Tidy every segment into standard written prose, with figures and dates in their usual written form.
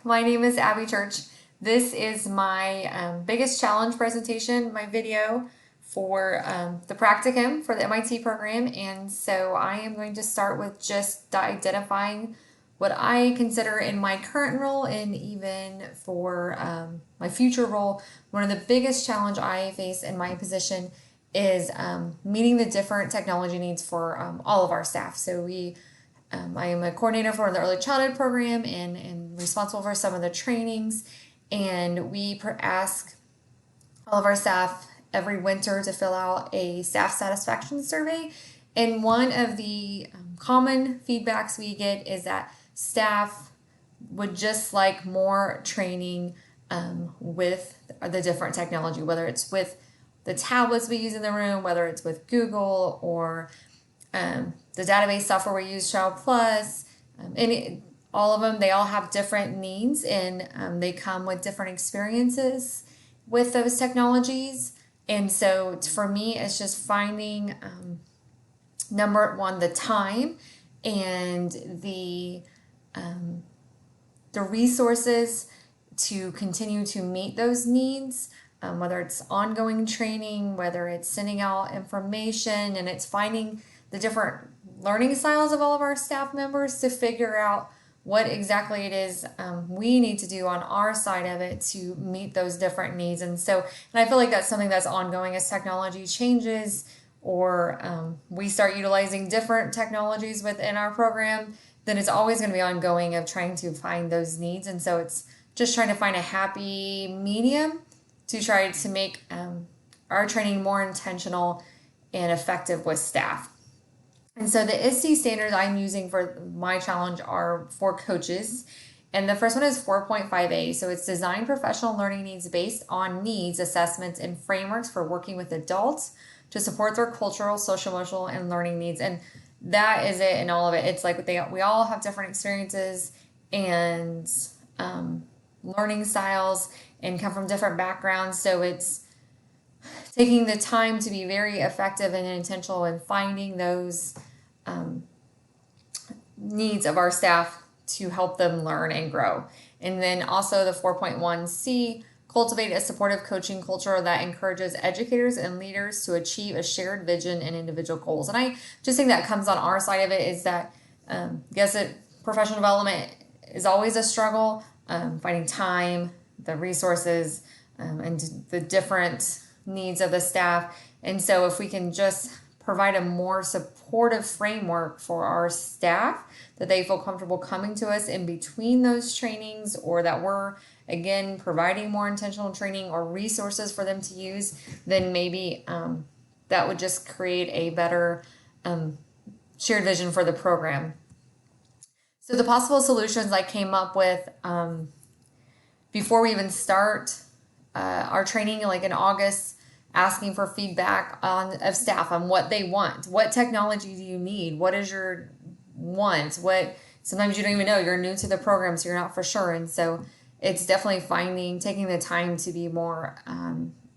my name is Abby Church. This is my biggest challenge presentation, my video for the practicum for the MIT program. And so I am going to start with just identifying what I consider in my current role and even for my future role. One of the biggest challenge I face in my position is meeting the different technology needs for all of our staff. So I am a coordinator for the early childhood program and responsible for some of the trainings. And we ask all of our staff every winter to fill out a staff satisfaction survey. And one of the common feedbacks we get is that staff would just like more training with the different technology, whether it's with the tablets we use in the room, whether it's with Google or the database software we use, Child Plus, all of them, they all have different needs and they come with different experiences with those technologies. And so for me, it's just finding number one, the time and the resources to continue to meet those needs. Whether it's ongoing training, whether it's sending out information, and it's finding the different learning styles of all of our staff members to figure out what exactly it is we need to do on our side of it to meet those different needs. And I feel like that's something that's ongoing as technology changes or we start utilizing different technologies within our program, then it's always going to be ongoing of trying to find those needs. And so it's just trying to find a happy medium to try to make our training more intentional and effective with staff. And so the ISTE standards I'm using for my challenge are for coaches. And the first one is 4.5A. So it's design professional learning needs based on needs assessments and frameworks for working with adults to support their cultural, social, emotional, and learning needs. And that is it in all of it. It's like we all have different experiences and learning styles and come from different backgrounds. So it's taking the time to be very effective and intentional in finding those needs of our staff to help them learn and grow. And then also the 4.1C, cultivate a supportive coaching culture that encourages educators and leaders to achieve a shared vision and individual goals. And I just think that comes on our side of it is that, professional development is always a struggle, finding time, the resources, and the different needs of the staff. And so if we can just provide a more supportive framework for our staff that they feel comfortable coming to us in between those trainings, or that we're again providing more intentional training or resources for them to use, then maybe that would just create a better shared vision for the program. So the possible solutions I came up with before we even start our training, like in August, asking for feedback of staff on what they want. What technology do you need? What is your want? Sometimes you don't even know. You're new to the program, so you're not for sure. And so it's definitely taking the time to be more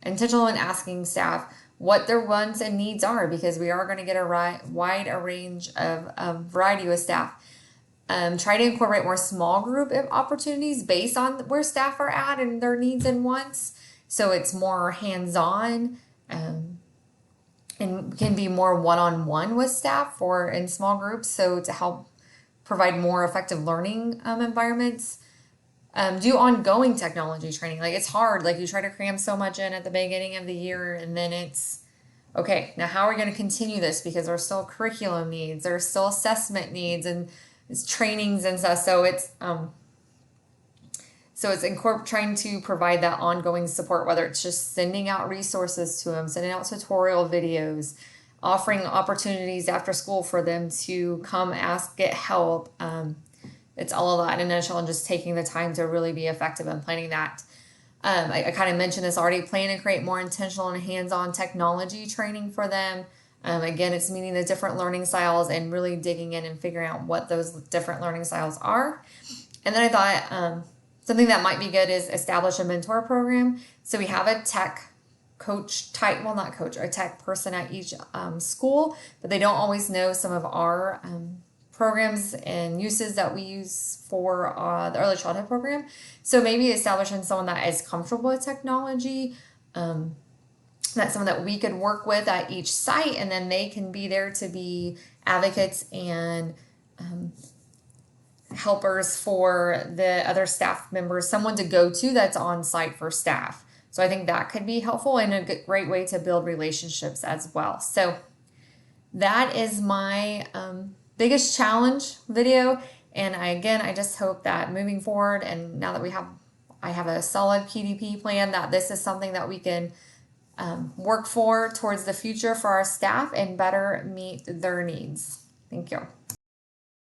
intentional in asking staff what their wants and needs are, because we are going to get a wide range of variety with staff. Try to incorporate more small group opportunities based on where staff are at and their needs and wants. So it's more hands-on and can be more one-on-one with staff or in small groups. So to help provide more effective learning environments. Do ongoing technology training. Like it's hard. Like you try to cram so much in at the beginning of the year and then it's, okay, now how are we going to continue this? Because there's still curriculum needs, there's still assessment needs and it's trainings and stuff. So it's trying to provide that ongoing support, whether it's just sending out resources to them, sending out tutorial videos, offering opportunities after school for them to come ask, get help. It's all of that in a nutshell, and just taking the time to really be effective in planning that. I kind of mentioned this already, plan and create more intentional and hands-on technology training for them. Again, it's meeting the different learning styles and really digging in and figuring out what those different learning styles are. And then I thought something that might be good is establish a mentor program. So we have a tech coach type, well, not coach, a tech person at each school, but they don't always know some of our programs and uses that we use for the early childhood program. So maybe establishing someone that is comfortable with technology, that's someone that we could work with at each site, and then they can be there to be advocates and helpers for the other staff members, someone to go to that's on site for staff. So I think that could be helpful and a great way to build relationships as well. So that is my biggest challenge video. And I just hope that moving forward, and now that I have a solid PDP plan, that this is something that we can work for towards the future for our staff and better meet their needs. Thank you.